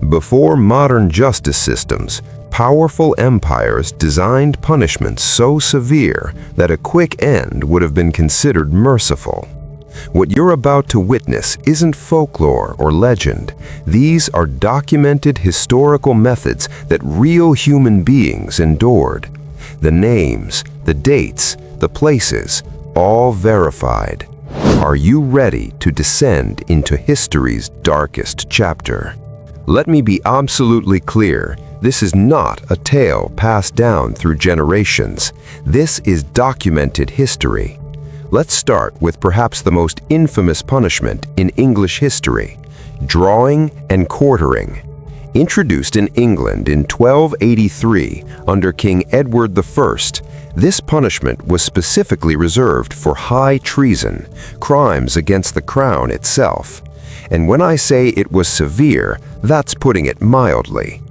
Before modern justice systems, powerful empires designed punishments so severe that a quick end would have been considered merciful. What you're about to witness isn't folklore or legend. These are documented historical methods that real human beings endured. The names, the dates, the places, all verified. Are you ready to descend into history's darkest chapter? Let me be absolutely clear. This is not a tale passed down through generations. This is documented history. Let's start with perhaps the most infamous punishment in English history, drawing and quartering. Introduced in England in 1283 under King Edward I, this punishment was specifically reserved for high treason, crimes against the crown itself. And when I say it was severe, that's putting it mildly.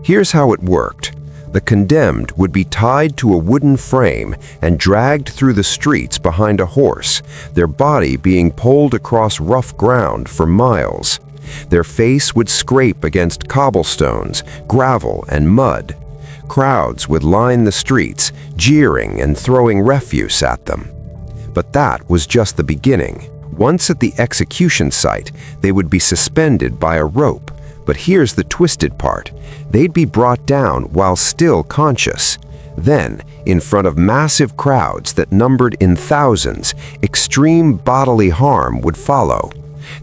Here's how it worked. The condemned would be tied to a wooden frame and dragged through the streets behind a horse, their body being pulled across rough ground for miles. Their face would scrape against cobblestones, gravel, and mud. Crowds would line the streets, jeering and throwing refuse at them. But that was just the beginning. Once at the execution site, they would be suspended by a rope. But here's the twisted part. They'd be brought down while still conscious. Then, in front of massive crowds that numbered in thousands, extreme bodily harm would follow.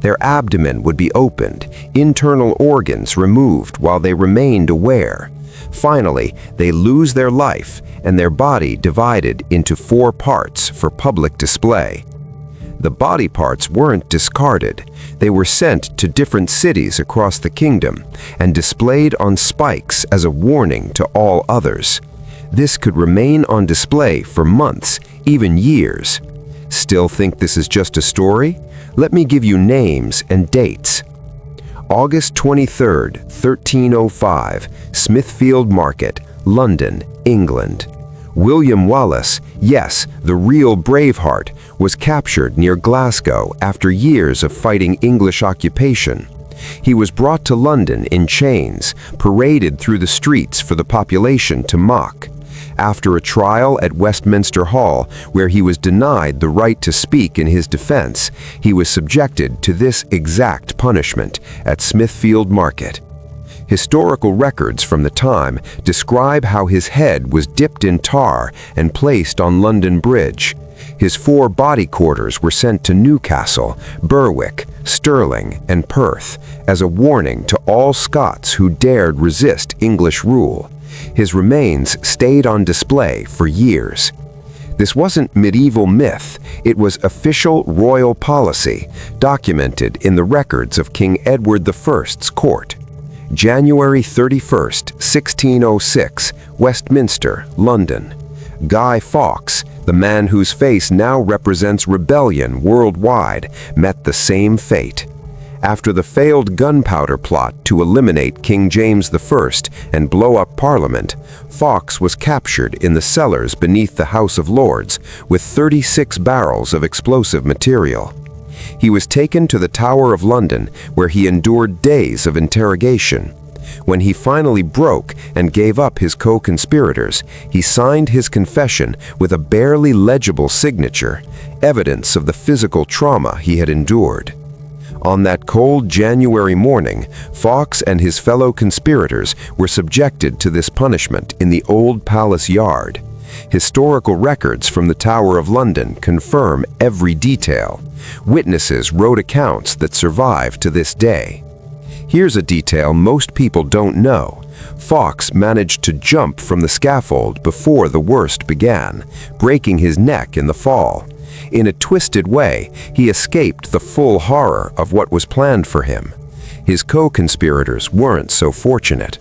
Their abdomen would be opened, internal organs removed while they remained aware. Finally, they lose their life and their body divided into 4 parts for public display. The body parts weren't discarded. They were sent to different cities across the kingdom and displayed on spikes as a warning to all others. This could remain on display for months, even years. Still think this is just a story? Let me give you names and dates. August 23, 1305, Smithfield Market, London, England. William Wallace, yes, the real Braveheart, was captured near Glasgow after years of fighting English occupation. He was brought to London in chains, paraded through the streets for the population to mock. After a trial at Westminster Hall, where he was denied the right to speak in his defense, he was subjected to this exact punishment at Smithfield Market. Historical records from the time describe how his head was dipped in tar and placed on London Bridge. His 4 body quarters were sent to Newcastle, Berwick, Stirling, and Perth as a warning to all Scots who dared resist English rule. His remains stayed on display for years. This wasn't medieval myth, it was official royal policy, documented in the records of King Edward I's court. January 31, 1606, Westminster, London. Guy Fawkes, the man whose face now represents rebellion worldwide, met the same fate. After the failed gunpowder plot to eliminate King James I and blow up Parliament, Fawkes was captured in the cellars beneath the House of Lords with 36 barrels of explosive material. He was taken to the Tower of London, where he endured days of interrogation. When he finally broke and gave up his co-conspirators, he signed his confession with a barely legible signature, evidence of the physical trauma he had endured. On that cold January morning, Fawkes and his fellow conspirators were subjected to this punishment in the Old Palace Yard. Historical records from the Tower of London confirm every detail. Witnesses wrote accounts that survive to this day. Here's a detail most people don't know. Fawkes managed to jump from the scaffold before the worst began, breaking his neck in the fall. In a twisted way, he escaped the full horror of what was planned for him. His co-conspirators weren't so fortunate.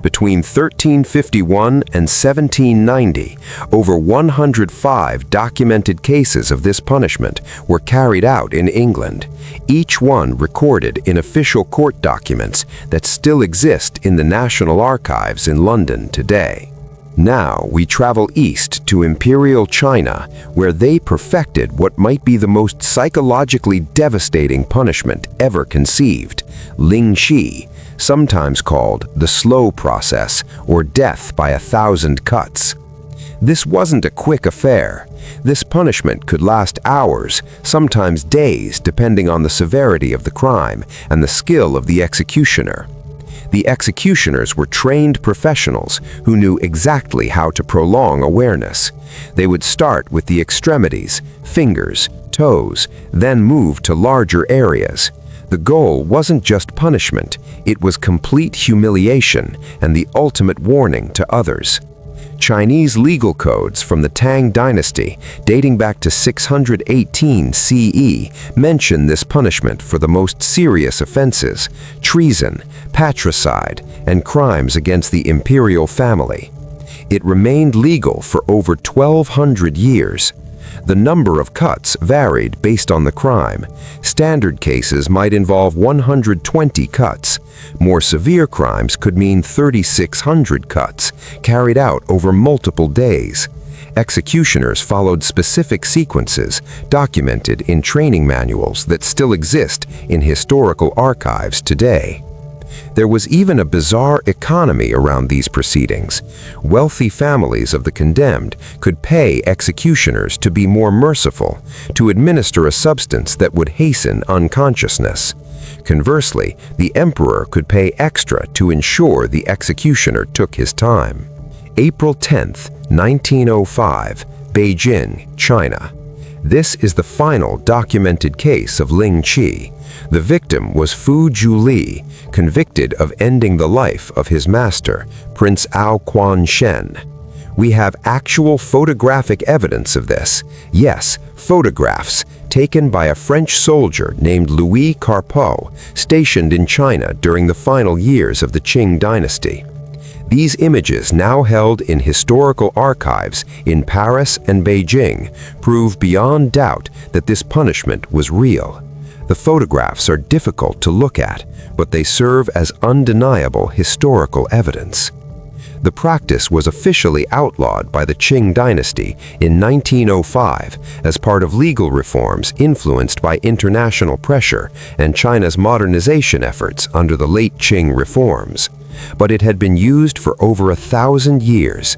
Between 1351 and 1790, over 105 documented cases of this punishment were carried out in England, each one recorded in official court documents that still exist in the National Archives in London today. Now we travel east to Imperial China, where they perfected what might be the most psychologically devastating punishment ever conceived, Lingchi, sometimes called the slow process or death by 1,000 cuts. This wasn't a quick affair. This punishment could last hours, sometimes days, depending on the severity of the crime and the skill of the executioner. The executioners were trained professionals who knew exactly how to prolong awareness. They would start with the extremities, fingers, toes, then move to larger areas. The goal wasn't just punishment, it was complete humiliation and the ultimate warning to others. Chinese legal codes from the Tang Dynasty, dating back to 618 CE, mention this punishment for the most serious offenses: treason, patricide, and crimes against the imperial family. It remained legal for over 1,200 years. The number of cuts varied based on the crime. Standard cases might involve 120 cuts. More severe crimes could mean 3,600 cuts, carried out over multiple days. Executioners followed specific sequences documented in training manuals that still exist in historical archives today. There was even a bizarre economy around these proceedings. Wealthy families of the condemned could pay executioners to be more merciful, to administer a substance that would hasten unconsciousness. Conversely, the emperor could pay extra to ensure the executioner took his time. April 10, 1905, Beijing, China. This is the final documented case of Lingchi. The victim was Fu Zhuli, convicted of ending the life of his master, Prince Ao Quan Shen. We have actual photographic evidence of this. Yes, photographs taken by a French soldier named Louis Carpeaux, stationed in China during the final years of the Qin Dynasty. These images, now held in historical archives in Paris and Beijing, prove beyond doubt that this punishment was real. The photographs are difficult to look at, but they serve as undeniable historical evidence. The practice was officially outlawed by the Qing Dynasty in 1905 as part of legal reforms influenced by international pressure and China's modernization efforts under the late Qing reforms. But it had been used for over 1,000 years.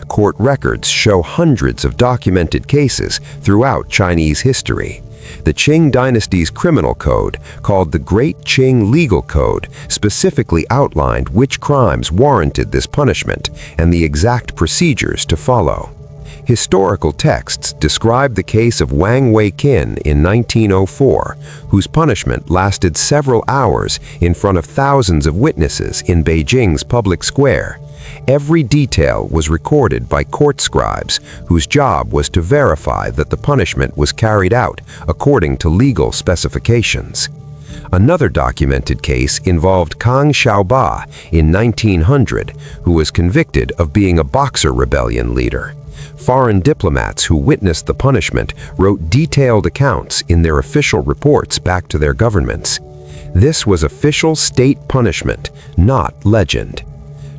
Court records show hundreds of documented cases throughout Chinese history. The Qing Dynasty's criminal code, called the Great Qing Legal Code, specifically outlined which crimes warranted this punishment and the exact procedures to follow. Historical texts describe the case of Wang Wei-qin in 1904, whose punishment lasted several hours in front of thousands of witnesses in Beijing's public square. Every detail was recorded by court scribes, whose job was to verify that the punishment was carried out according to legal specifications. Another documented case involved Kang Xiaoba in 1900, who was convicted of being a Boxer rebellion leader. Foreign diplomats who witnessed the punishment wrote detailed accounts in their official reports back to their governments. This was official state punishment, not legend.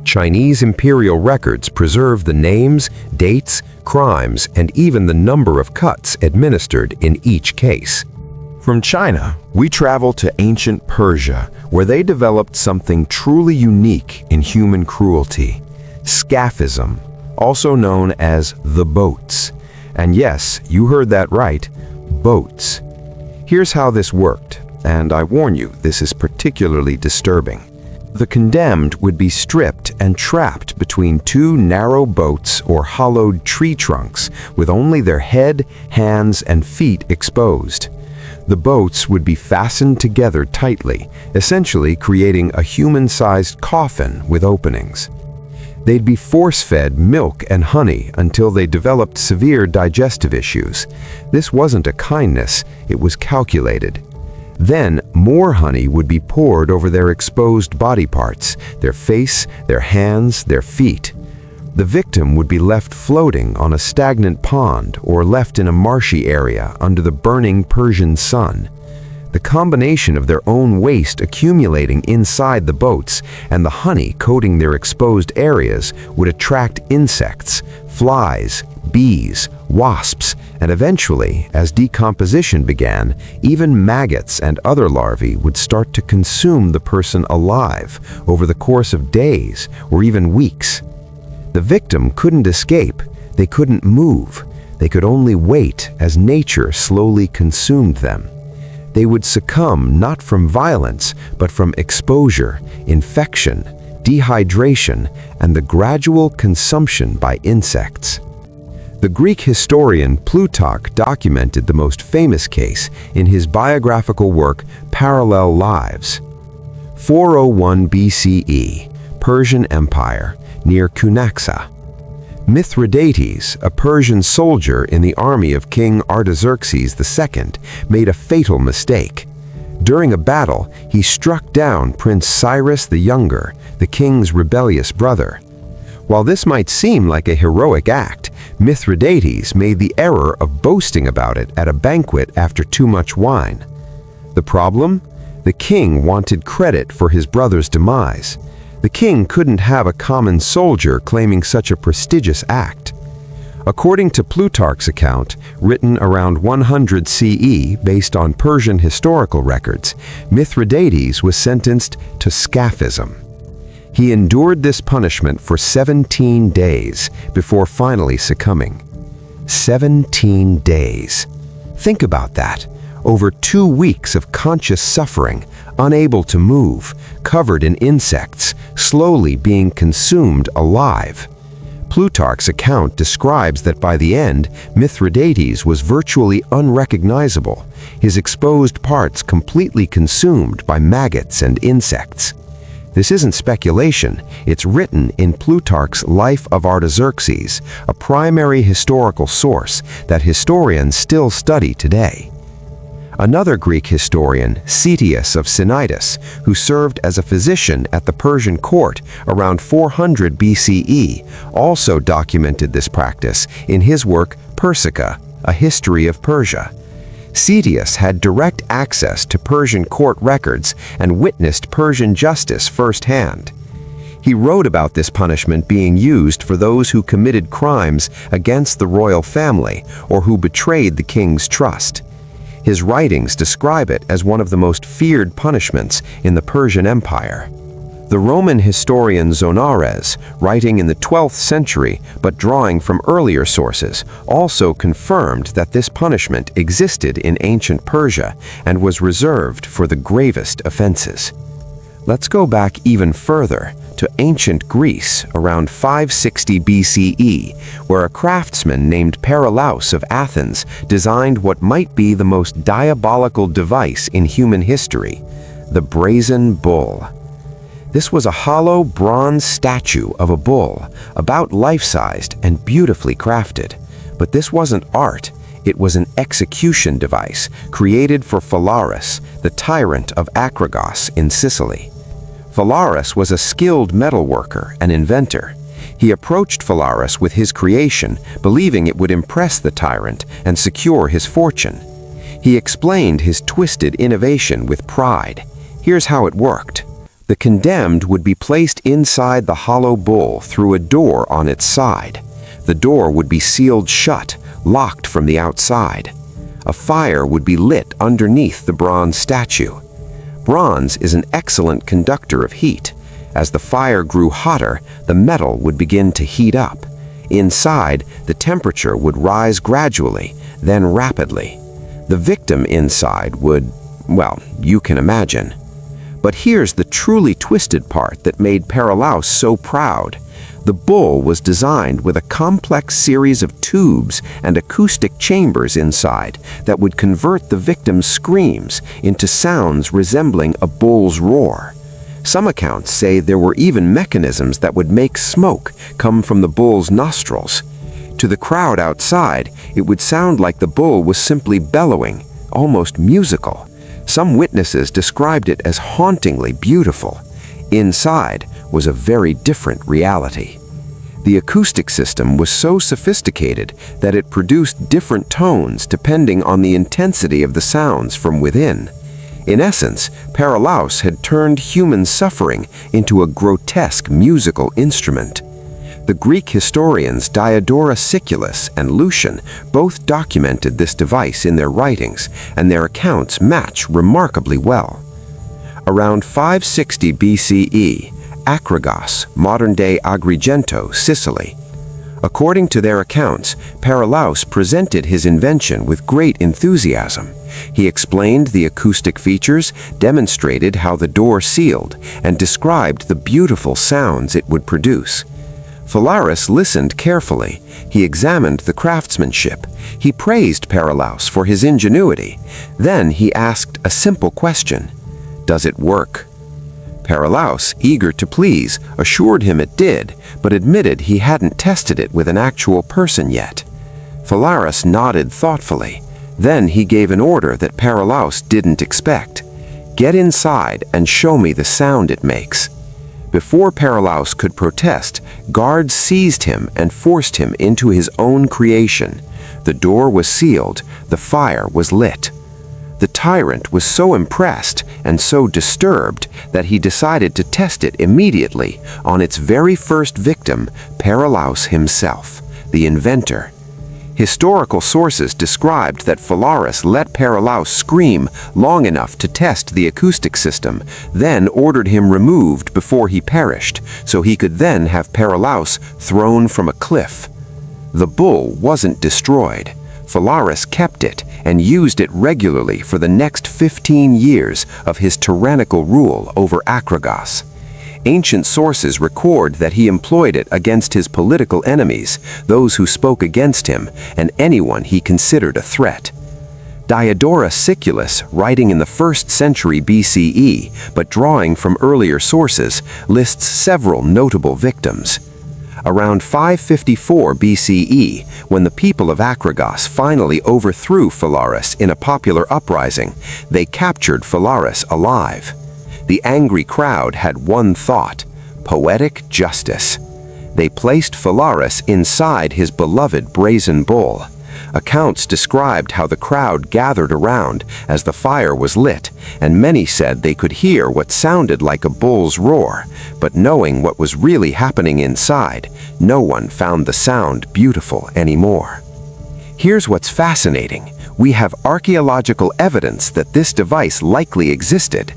Chinese imperial records preserve the names, dates, crimes, and even the number of cuts administered in each case. From China, we travel to ancient Persia, where they developed something truly unique in human cruelty: Scaphism, also known as the boats. And yes, you heard that right, boats. Here's how this worked, and I warn you, this is particularly disturbing. The condemned would be stripped and trapped between two narrow boats or hollowed tree trunks with only their head, hands, and feet exposed. The boats would be fastened together tightly, essentially creating a human-sized coffin with openings. They'd be force-fed milk and honey until they developed severe digestive issues. This wasn't a kindness, it was calculated. Then, more honey would be poured over their exposed body parts, their face, their hands, their feet. The victim would be left floating on a stagnant pond or left in a marshy area under the burning Persian sun. The combination of their own waste accumulating inside the boats and the honey coating their exposed areas would attract insects, Flies, bees, wasps, and eventually, as decomposition began, even maggots and other larvae would start to consume the person alive over the course of days or even weeks. The victim couldn't escape, they couldn't move, they could only wait as nature slowly consumed them. They would succumb not from violence, but from exposure, infection, dehydration, and the gradual consumption by insects. The Greek historian Plutarch documented the most famous case in his biographical work Parallel Lives. 401 BCE, Persian Empire, near Cunaxa. Mithridates, a Persian soldier in the army of King Artaxerxes II, made a fatal mistake. During a battle, he struck down Prince Cyrus the Younger, the king's rebellious brother. While this might seem like a heroic act, Mithridates made the error of boasting about it at a banquet after too much wine. The problem? The king wanted credit for his brother's demise. The king couldn't have a common soldier claiming such a prestigious act. According to Plutarch's account, written around 100 CE based on Persian historical records, Mithridates was sentenced to Scaphism. He endured this punishment for 17 days before finally succumbing. 17 days. Think about that. Over 2 weeks of conscious suffering, unable to move, covered in insects, slowly being consumed alive. Plutarch's account describes that by the end, Mithridates was virtually unrecognizable, his exposed parts completely consumed by maggots and insects. This isn't speculation, it's written in Plutarch's Life of Artaxerxes, a primary historical source that historians still study today. Another Greek historian, Ctesias of Cnidus, who served as a physician at the Persian court around 400 BCE, also documented this practice in his work Persica, A History of Persia. Ctesias had direct access to Persian court records and witnessed Persian justice firsthand. He wrote about this punishment being used for those who committed crimes against the royal family or who betrayed the king's trust. His writings describe it as one of the most feared punishments in the Persian Empire. The Roman historian Zonares, writing in the 12th century but drawing from earlier sources, also confirmed that this punishment existed in ancient Persia and was reserved for the gravest offenses. Let's go back even further to ancient Greece around 560 BCE, where a craftsman named Paralaus of Athens designed what might be the most diabolical device in human history, the brazen bull. This was a hollow bronze statue of a bull, about life-sized and beautifully crafted. But this wasn't art, it was an execution device created for Phalaris, the tyrant of Achragos in Sicily. Phalaris was a skilled metalworker and inventor. He approached Phalaris with his creation, believing it would impress the tyrant and secure his fortune. He explained his twisted innovation with pride. Here's how it worked. The condemned would be placed inside the hollow bull through a door on its side. The door would be sealed shut, locked from the outside. A fire would be lit underneath the bronze statue. Bronze is an excellent conductor of heat. As the fire grew hotter, the metal would begin to heat up. Inside, the temperature would rise gradually, then rapidly. The victim inside would, well, you can imagine. But here's the truly twisted part that made Paralaus so proud. The bull was designed with a complex series of tubes and acoustic chambers inside that would convert the victim's screams into sounds resembling a bull's roar. Some accounts say there were even mechanisms that would make smoke come from the bull's nostrils. To the crowd outside, it would sound like the bull was simply bellowing, almost musical. Some witnesses described it as hauntingly beautiful. Inside was a very different reality. The acoustic system was so sophisticated that it produced different tones depending on the intensity of the sounds from within. In essence, Paralaus had turned human suffering into a grotesque musical instrument. The Greek historians Diodorus Siculus and Lucian both documented this device in their writings, and their accounts match remarkably well. Around 560 BCE, Achragos, modern-day Agrigento, Sicily. According to their accounts, Paralaus presented his invention with great enthusiasm. He explained the acoustic features, demonstrated how the door sealed, and described the beautiful sounds it would produce. Phalaris listened carefully. He examined the craftsmanship. He praised Paralaus for his ingenuity. Then he asked a simple question: "Does it work?" Paralaus, eager to please, assured him it did, but admitted he hadn't tested it with an actual person yet. Phalaris nodded thoughtfully. Then he gave an order that Paralaus didn't expect. "Get inside and show me the sound it makes." Before Paralaus could protest, guards seized him and forced him into his own creation. The door was sealed, the fire was lit. The tyrant was so impressed and so disturbed that he decided to test it immediately on its very first victim, Paralaus himself, the inventor. Historical sources described that Phalaris let Paralaus scream long enough to test the acoustic system, then ordered him removed before he perished, so he could then have Paralaus thrown from a cliff. The bull wasn't destroyed. Phalaris kept it and used it regularly for the next 15 years of his tyrannical rule over Achragos. Ancient sources record that he employed it against his political enemies, those who spoke against him, and anyone he considered a threat. Diodorus Siculus, writing in the 1st century BCE, but drawing from earlier sources, lists several notable victims. Around 554 BCE, when the people of Achragos finally overthrew Phalaris in a popular uprising, they captured Phalaris alive. The angry crowd had one thought: poetic justice. They placed Phalaris inside his beloved brazen bull. Accounts described how the crowd gathered around as the fire was lit, and many said they could hear what sounded like a bull's roar, but knowing what was really happening inside, no one found the sound beautiful anymore. Here's what's fascinating. We have archaeological evidence that this device likely existed.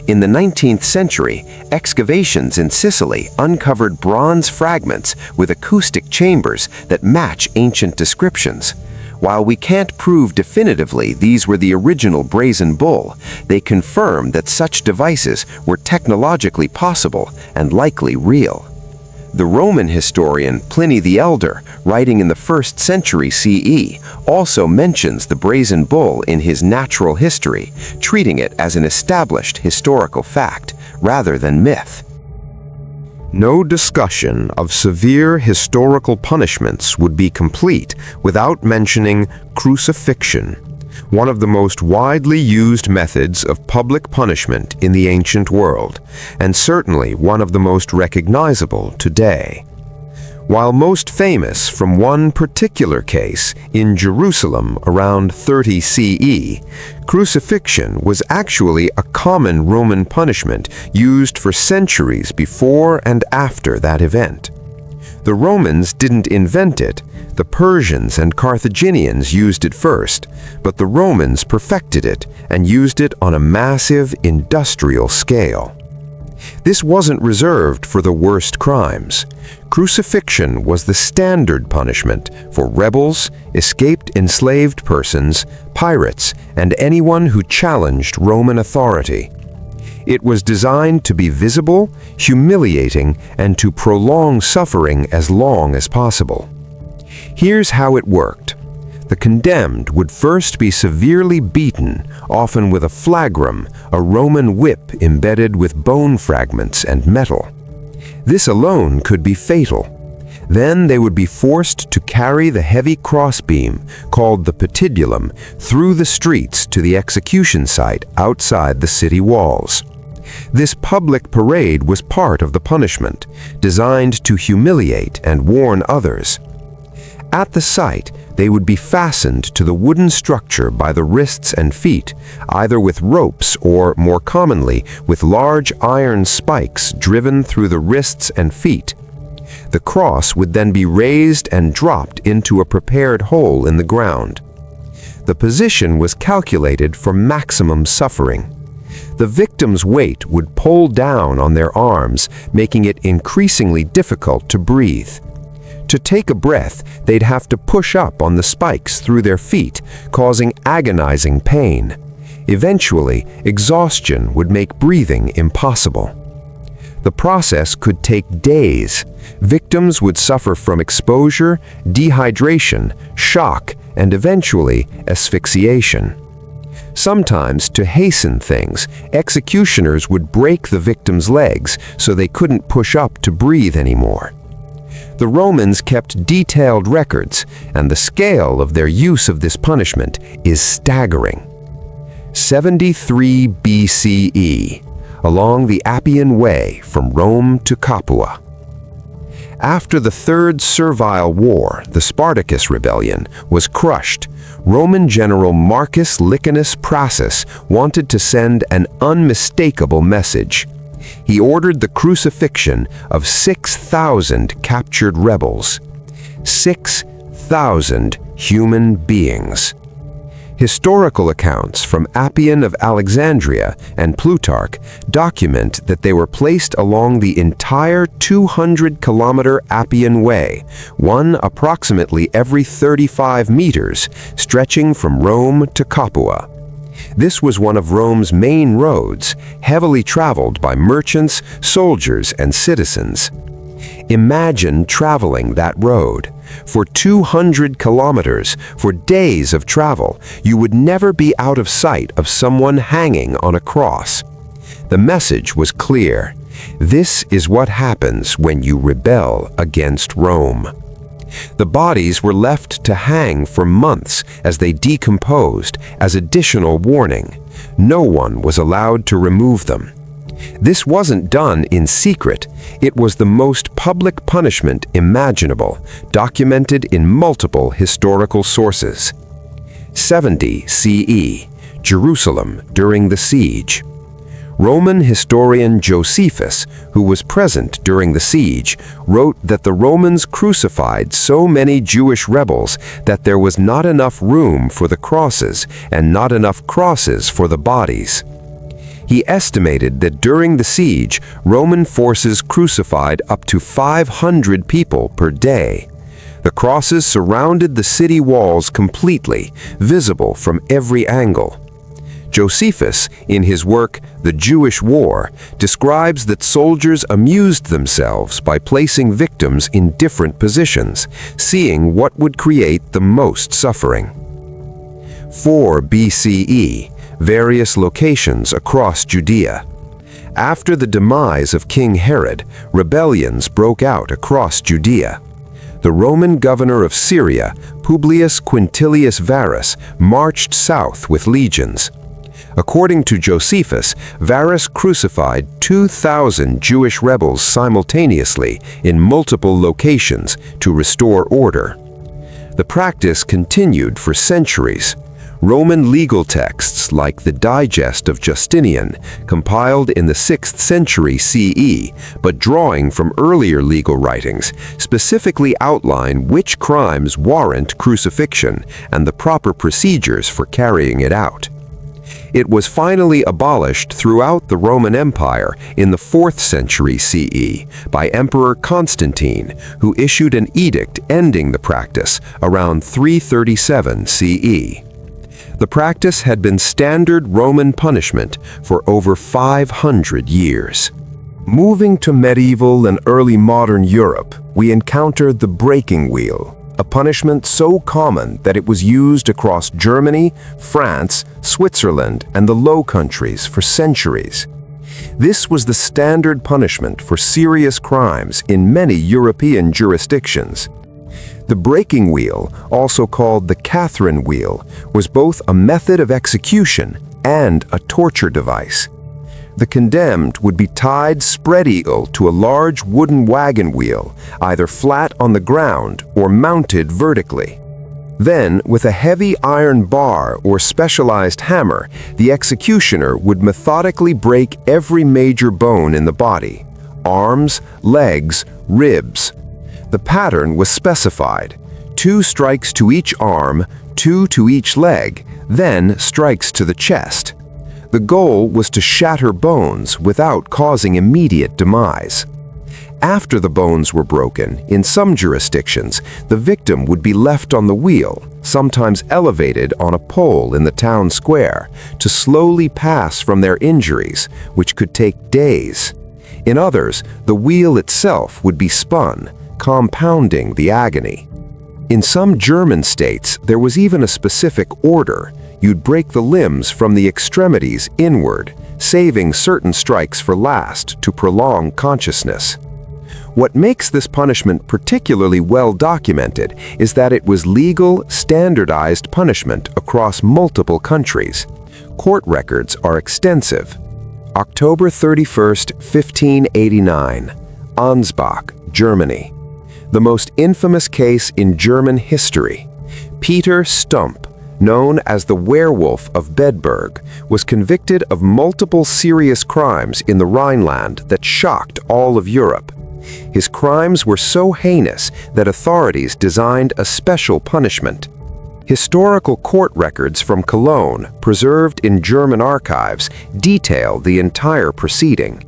In the 19th century, excavations in Sicily uncovered bronze fragments with acoustic chambers that match ancient descriptions. While we can't prove definitively these were the original brazen bull, they confirm that such devices were technologically possible and likely real. The Roman historian Pliny the Elder, writing in the 1st century CE, also mentions the brazen bull in his Natural History, treating it as an established historical fact rather than myth. No discussion of severe historical punishments would be complete without mentioning crucifixion, one of the most widely used methods of public punishment in the ancient world, and certainly one of the most recognizable today. While most famous from one particular case in Jerusalem around 30 CE, crucifixion was actually a common Roman punishment used for centuries before and after that event. The Romans didn't invent it. The Persians and Carthaginians used it first, but the Romans perfected it and used it on a massive industrial scale. This wasn't reserved for the worst crimes. Crucifixion was the standard punishment for rebels, escaped enslaved persons, pirates, and anyone who challenged Roman authority. It was designed to be visible, humiliating, and to prolong suffering as long as possible. Here's how it worked. The condemned would first be severely beaten, often with a flagrum, a Roman whip embedded with bone fragments and metal. This alone could be fatal. Then they would be forced to carry the heavy crossbeam, called the patidulum, through the streets to the execution site outside the city walls. This public parade was part of the punishment, designed to humiliate and warn others. At the site, they would be fastened to the wooden structure by the wrists and feet, either with ropes or, more commonly, with large iron spikes driven through the wrists and feet. The cross would then be raised and dropped into a prepared hole in the ground. The position was calculated for maximum suffering. The victim's weight would pull down on their arms, making it increasingly difficult to breathe. To take a breath, they'd have to push up on the spikes through their feet, causing agonizing pain. Eventually, exhaustion would make breathing impossible. The process could take days. Victims would suffer from exposure, dehydration, shock, and eventually asphyxiation. Sometimes, to hasten things, executioners would break the victim's legs so they couldn't push up to breathe anymore. The Romans kept detailed records, and the scale of their use of this punishment is staggering. 73 BCE, along the Appian Way from Rome to Capua. After the Third Servile War, the Spartacus Rebellion, was crushed, Roman general Marcus Licinius Crassus wanted to send an unmistakable message. He ordered the crucifixion of 6,000 captured rebels. 6,000 human beings. Historical accounts from Appian of Alexandria and Plutarch document that they were placed along the entire 200-kilometer Appian Way, one approximately every 35 meters, stretching from Rome to Capua. This was one of Rome's main roads, heavily traveled by merchants, soldiers, and citizens. Imagine traveling that road. For 200 kilometers, for days of travel, you would never be out of sight of someone hanging on a cross. The message was clear. This is what happens when you rebel against Rome. The bodies were left to hang for months as they decomposed as additional warning. No one was allowed to remove them. This wasn't done in secret. It was the most public punishment imaginable, documented in multiple historical sources. 70 CE, Jerusalem during the siege. Roman historian Josephus, who was present during the siege, wrote that the Romans crucified so many Jewish rebels that there was not enough room for the crosses and not enough crosses for the bodies. He estimated that during the siege, Roman forces crucified up to 500 people per day. The crosses surrounded the city walls completely, visible from every angle. Josephus, in his work The Jewish War, describes that soldiers amused themselves by placing victims in different positions, seeing what would create the most suffering. 4 BCE, various locations across Judea. After the demise of King Herod, rebellions broke out across Judea. The Roman governor of Syria, Publius Quintilius Varus, marched south with legions. According to Josephus, Varus crucified 2,000 Jewish rebels simultaneously in multiple locations to restore order. The practice continued for centuries. Roman legal texts like the Digest of Justinian, compiled in the 6th century CE, but drawing from earlier legal writings, specifically outline which crimes warrant crucifixion and the proper procedures for carrying it out. It was finally abolished throughout the Roman Empire in the 4th century CE by Emperor Constantine, who issued an edict ending the practice around 337 CE. The practice had been standard Roman punishment for over 500 years. Moving to medieval and early modern Europe, we encountered the breaking wheel, a punishment so common that it was used across Germany, France, Switzerland, and the Low Countries for centuries. This was the standard punishment for serious crimes in many European jurisdictions. The breaking wheel, also called the Catherine wheel, was both a method of execution and a torture device. The condemned would be tied spread-eagle to a large wooden wagon wheel, either flat on the ground or mounted vertically. Then, with a heavy iron bar or specialized hammer, the executioner would methodically break every major bone in the body, arms, legs, ribs. The pattern was specified: 2 strikes to each arm, 2 to each leg, then strikes to the chest. The goal was to shatter bones without causing immediate demise. After the bones were broken, in some jurisdictions, the victim would be left on the wheel, sometimes elevated on a pole in the town square, to slowly pass from their injuries, which could take days. In others, the wheel itself would be spun, compounding the agony. In some German states, there was even a specific order. You'd break the limbs from the extremities inward, saving certain strikes for last to prolong consciousness. What makes this punishment particularly well documented is that it was legal, standardized punishment across multiple countries. Court records are extensive. October 31st, 1589, Ansbach, Germany. The most infamous case in German history. Peter Stump, known as the Werewolf of Bedburg, was convicted of multiple serious crimes in the Rhineland that shocked all of Europe. His crimes were so heinous that authorities designed a special punishment. Historical court records from Cologne, preserved in German archives, detail the entire proceeding.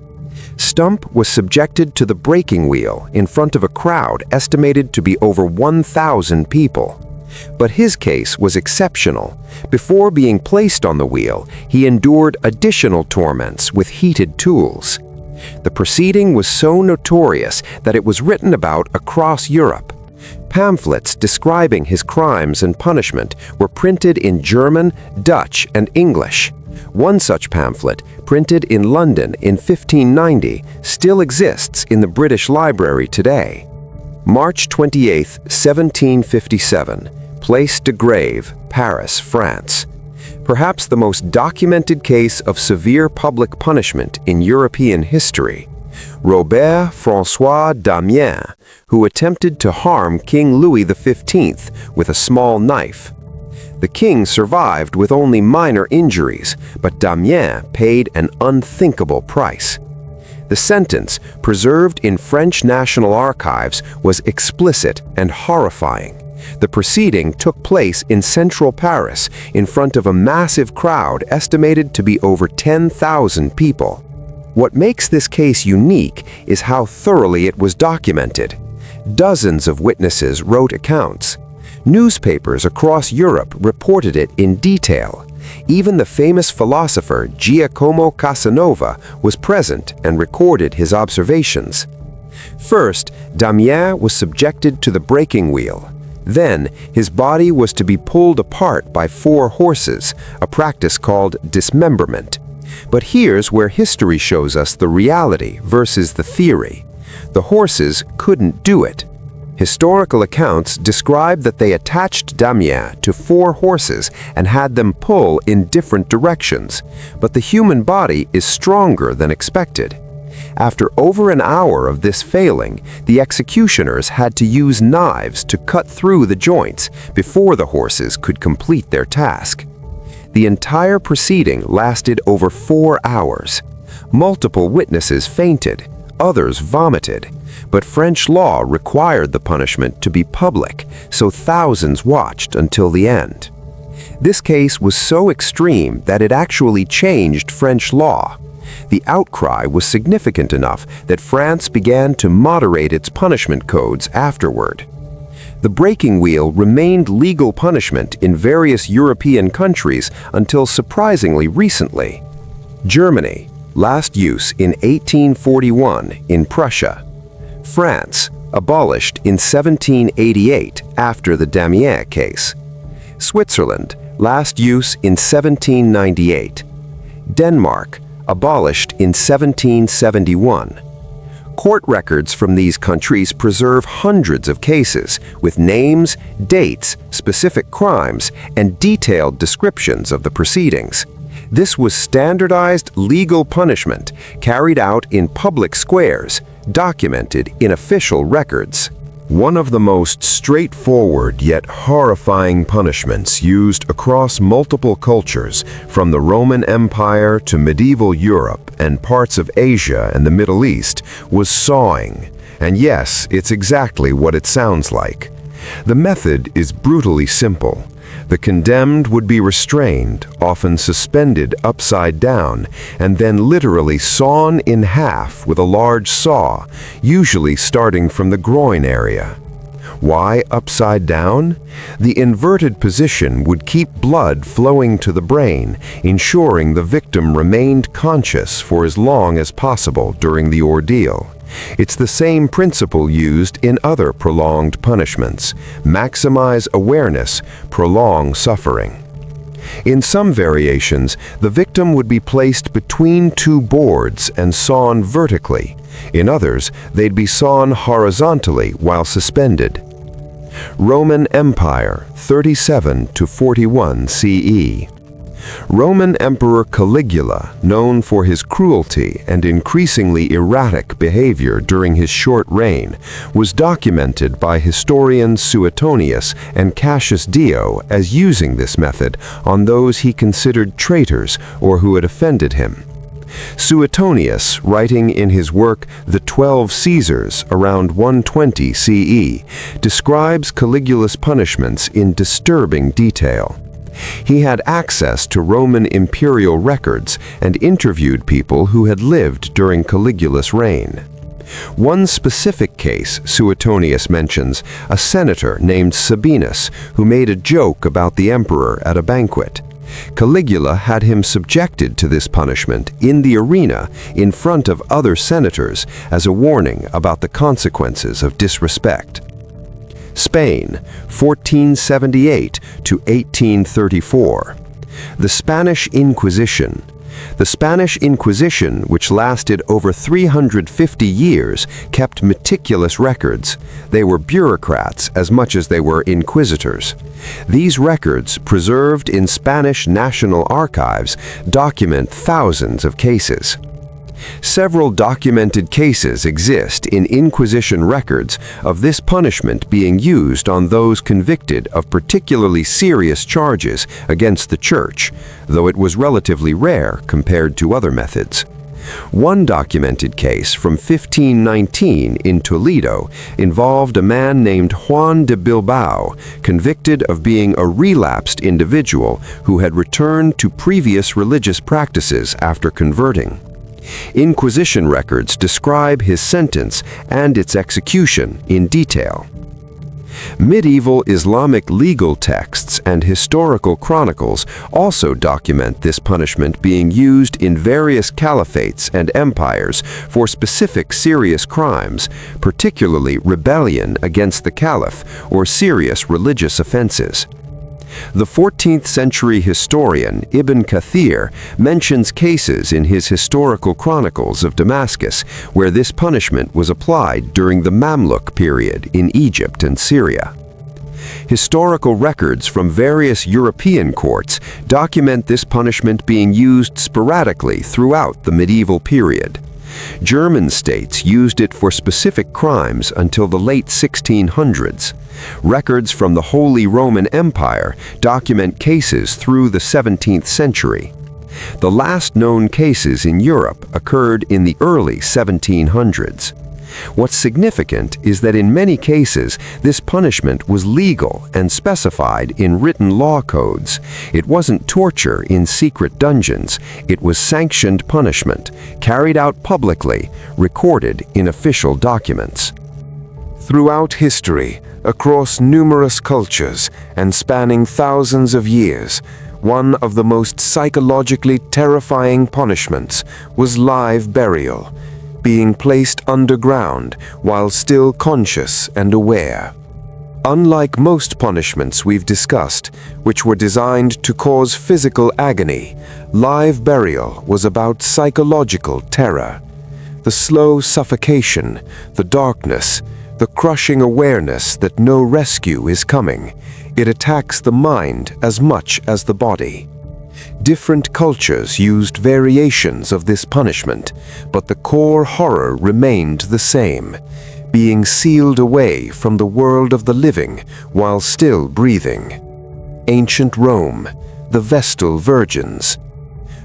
Stump was subjected to the breaking wheel in front of a crowd estimated to be over 1,000 people. But his case was exceptional. Before being placed on the wheel, he endured additional torments with heated tools. The proceeding was so notorious that it was written about across Europe. Pamphlets describing his crimes and punishment were printed in German, Dutch, and English. One such pamphlet, printed in London in 1590, still exists in the British Library today. March 28, 1757, Place de Grève, Paris, France. Perhaps the most documented case of severe public punishment in European history. Robert François Damiens, who attempted to harm King Louis XV with a small knife. The king survived with only minor injuries, but Damiens paid an unthinkable price. The sentence, preserved in French National Archives, was explicit and horrifying. The proceeding took place in central Paris in front of a massive crowd estimated to be over 10,000 people. What makes this case unique is how thoroughly it was documented. Dozens of witnesses wrote accounts. Newspapers across Europe reported it in detail. Even the famous philosopher Giacomo Casanova was present and recorded his observations. First, Damiens was subjected to the breaking wheel. Then, his body was to be pulled apart by 4 horses, a practice called dismemberment. But here's where history shows us the reality versus the theory. The horses couldn't do it. Historical accounts describe that they attached Damiens to 4 horses and had them pull in different directions, but the human body is stronger than expected. After over an hour of this failing, the executioners had to use knives to cut through the joints before the horses could complete their task. The entire proceeding lasted over 4 hours. Multiple witnesses fainted, others vomited, but French law required the punishment to be public, so thousands watched until the end. This case was so extreme that it actually changed French law. The outcry was significant enough that France began to moderate its punishment codes afterward. The breaking wheel remained legal punishment in various European countries until surprisingly recently. Germany, last use in 1841 in Prussia. France, abolished in 1788 after the Damiens case. Switzerland, last use in 1798. Denmark, abolished in 1771. Court records from these countries preserve hundreds of cases with names, dates, specific crimes, and detailed descriptions of the proceedings. This was standardized legal punishment carried out in public squares, documented in official records. One of the most straightforward yet horrifying punishments used across multiple cultures, from the Roman Empire to medieval Europe and parts of Asia and the Middle East, was sawing. And yes, it's exactly what it sounds like. The method is brutally simple. The condemned would be restrained, often suspended upside down, and then literally sawn in half with a large saw, usually starting from the groin area. Why upside down? The inverted position would keep blood flowing to the brain, ensuring the victim remained conscious for as long as possible during the ordeal. It's the same principle used in other prolonged punishments. Maximize awareness, prolong suffering. In some variations, the victim would be placed between two boards and sawn vertically. In others, they'd be sawn horizontally while suspended. Roman Empire, 37 to 41 CE. Roman Emperor Caligula, known for his cruelty and increasingly erratic behavior during his short reign, was documented by historians Suetonius and Cassius Dio as using this method on those he considered traitors or who had offended him. Suetonius, writing in his work The 12 Caesars around 120 CE, describes Caligula's punishments in disturbing detail. He had access to Roman imperial records and interviewed people who had lived during Caligula's reign. One specific case Suetonius mentions, a senator named Sabinus who made a joke about the emperor at a banquet. Caligula had him subjected to this punishment in the arena in front of other senators as a warning about the consequences of disrespect. Spain, 1478 to 1834. The Spanish Inquisition. The Spanish Inquisition, which lasted over 350 years, kept meticulous records. They were bureaucrats as much as they were inquisitors. These records, preserved in Spanish national archives, document thousands of cases. Several documented cases exist in Inquisition records of this punishment being used on those convicted of particularly serious charges against the Church, though it was relatively rare compared to other methods. One documented case from 1519 in Toledo involved a man named Juan de Bilbao, convicted of being a relapsed individual who had returned to previous religious practices after converting. Inquisition records describe his sentence and its execution in detail. Medieval Islamic legal texts and historical chronicles also document this punishment being used in various caliphates and empires for specific serious crimes, particularly rebellion against the caliph or serious religious offenses. The 14th century historian Ibn Kathir mentions cases in his historical chronicles of Damascus where this punishment was applied during the Mamluk period in Egypt and Syria. Historical records from various European courts document this punishment being used sporadically throughout the medieval period. German states used it for specific crimes until the late 1600s. Records from the Holy Roman Empire document cases through the 17th century. The last known cases in Europe occurred in the early 1700s. What's significant is that in many cases, this punishment was legal and specified in written law codes. It wasn't torture in secret dungeons. It was sanctioned punishment, carried out publicly, recorded in official documents. Throughout history, across numerous cultures, and spanning thousands of years, one of the most psychologically terrifying punishments was live burial, being placed underground while still conscious and aware. Unlike most punishments we've discussed, which were designed to cause physical agony, live burial was about psychological terror. The slow suffocation, the darkness, the crushing awareness that no rescue is coming. It attacks the mind as much as the body. Different cultures used variations of this punishment, but the core horror remained the same. being sealed away from the world of the living while still breathing. Ancient Rome, the Vestal Virgins.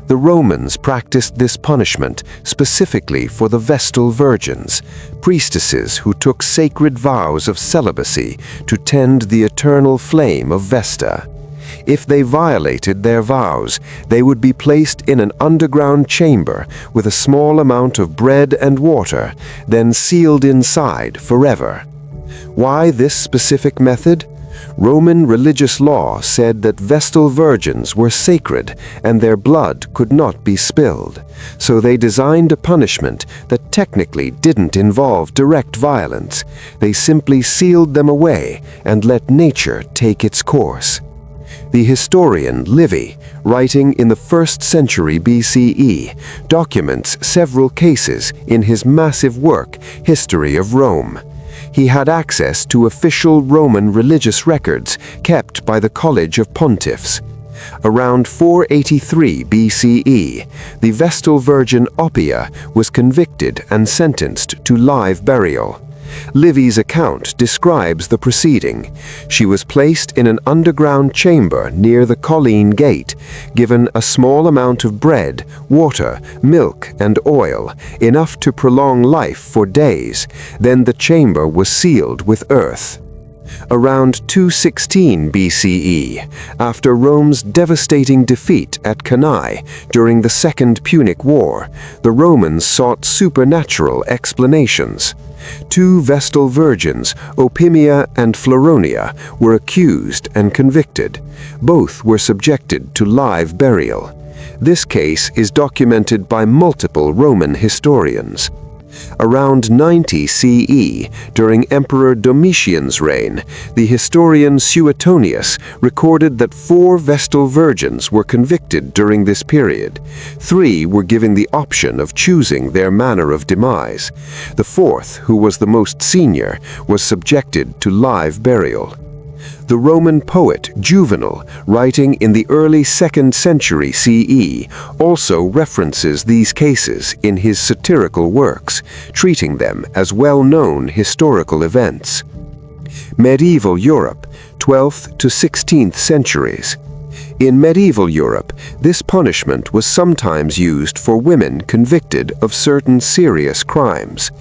The Romans practiced this punishment specifically for the Vestal Virgins, priestesses who took sacred vows of celibacy to tend the eternal flame of Vesta. If they violated their vows, they would be placed in an underground chamber with a small amount of bread and water, then sealed inside forever. Why this specific method? Roman religious law said that Vestal virgins were sacred and their blood could not be spilled, so they designed a punishment that technically didn't involve direct violence. They simply sealed them away and let nature take its course. The historian Livy, writing in the 1st century BCE, documents several cases in his massive work, History of Rome. He had access to official Roman religious records kept by the College of Pontiffs. Around 483 BCE, the Vestal Virgin Oppia was convicted and sentenced to live burial. Livy's account describes the proceeding. She was placed in an underground chamber near the Colline Gate, given a small amount of bread, water, milk, and oil, enough to prolong life for days. Then the chamber was sealed with earth. Around 216 BCE, after Rome's devastating defeat at Cannae during the Second Punic War, the Romans sought supernatural explanations. 2 Vestal virgins, Opimia and Floronia, were accused and convicted. Both were subjected to live burial. This case is documented by multiple Roman historians. Around 90 CE, during Emperor Domitian's reign, the historian Suetonius recorded that 4 Vestal virgins were convicted during this period. 3 were given the option of choosing their manner of demise. The 4th, who was the most senior, was subjected to live burial. The Roman poet Juvenal, writing in the early 2nd century CE, also references these cases in his satirical works, treating them as well-known historical events. Medieval Europe, 12th to 16th centuries. In medieval Europe, this punishment was sometimes used for women convicted of certain serious crimes.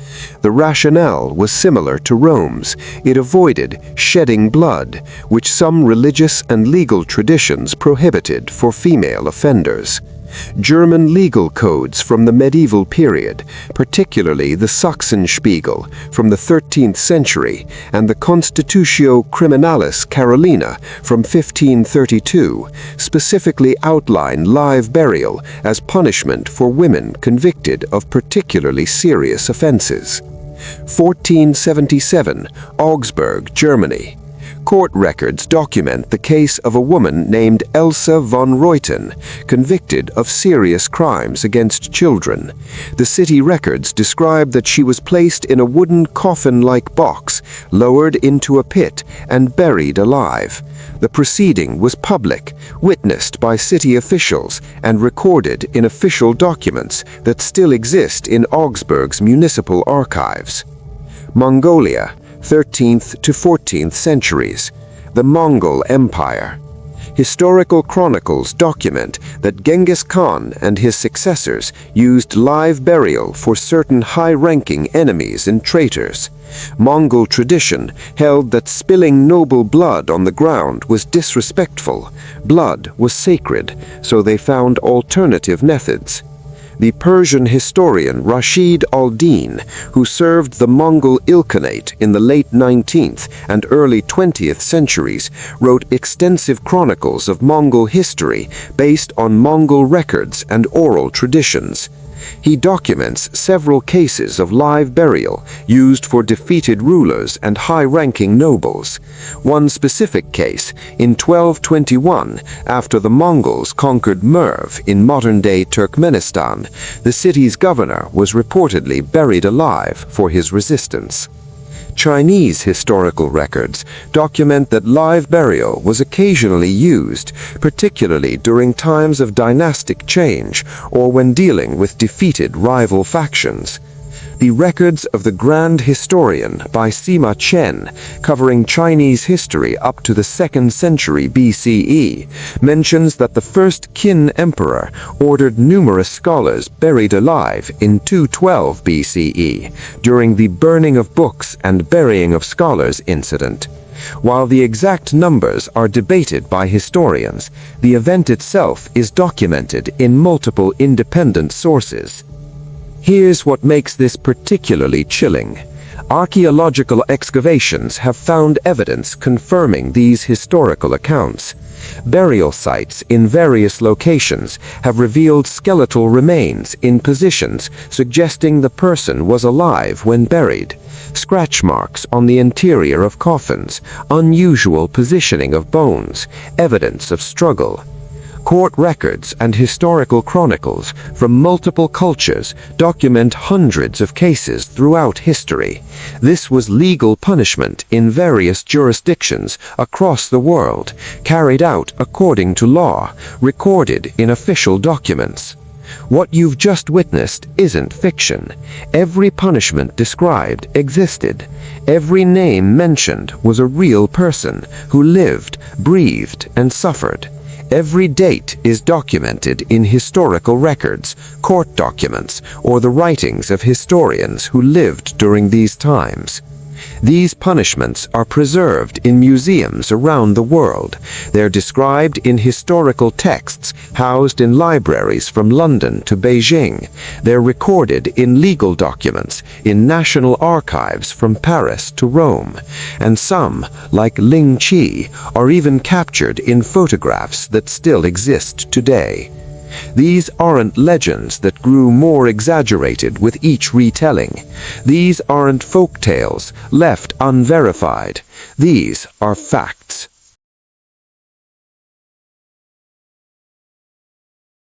The rationale was similar to Rome's. It avoided shedding blood, which some religious and legal traditions prohibited for female offenders. German legal codes from the medieval period, particularly the Sachsenspiegel from the 13th century and the Constitutio Criminalis Carolina from 1532, specifically outline live burial as punishment for women convicted of particularly serious offenses. 1477, Augsburg, Germany. Court records document the case of a woman named Elsa von Reuten, convicted of serious crimes against children. The city records describe that she was placed in a wooden coffin-like box, lowered into a pit, and buried alive. The proceeding was public, witnessed by city officials, and recorded in official documents that still exist in Augsburg's municipal archives. Mongolia, 13th to 14th centuries, the Mongol Empire. Historical chronicles document that Genghis Khan and his successors used live burial for certain high-ranking enemies and traitors. Mongol tradition held that spilling noble blood on the ground was disrespectful. Blood was sacred, so they found alternative methods. The Persian historian Rashid al-Din, who served the Mongol Ilkhanate in the late 19th and early 20th centuries, wrote extensive chronicles of Mongol history based on Mongol records and oral traditions. He documents several cases of live burial used for defeated rulers and high-ranking nobles. One specific case, in 1221, after the Mongols conquered Merv in modern-day Turkmenistan, the city's governor was reportedly buried alive for his resistance. Chinese historical records document that live burial was occasionally used, particularly during times of dynastic change or when dealing with defeated rival factions. The Records of the Grand Historian by Sima Chen, covering Chinese history up to the 2nd century BCE, mentions that the first Qin Emperor ordered numerous scholars buried alive in 212 BCE during the burning of books and burying of scholars incident. While the exact numbers are debated by historians, the event itself is documented in multiple independent sources. Here's what makes this particularly chilling. Archaeological excavations have found evidence confirming these historical accounts. Burial sites in various locations have revealed skeletal remains in positions suggesting the person was alive when buried. Scratch marks on the interior of coffins, unusual positioning of bones, evidence of struggle. Court records and historical chronicles from multiple cultures document hundreds of cases throughout history. This was legal punishment in various jurisdictions across the world, carried out according to law, recorded in official documents. What you've just witnessed isn't fiction. Every punishment described existed. Every name mentioned was a real person who lived, breathed, and suffered. Every date is documented in historical records, court documents, or the writings of historians who lived during these times. These punishments are preserved in museums around the world. They're described in historical texts housed in libraries from London to Beijing. They're recorded in legal documents in national archives from Paris to Rome. And some, like Lingchi, are even captured in photographs that still exist today. These aren't legends that grew more exaggerated with each retelling. These aren't folk tales left unverified. These are facts.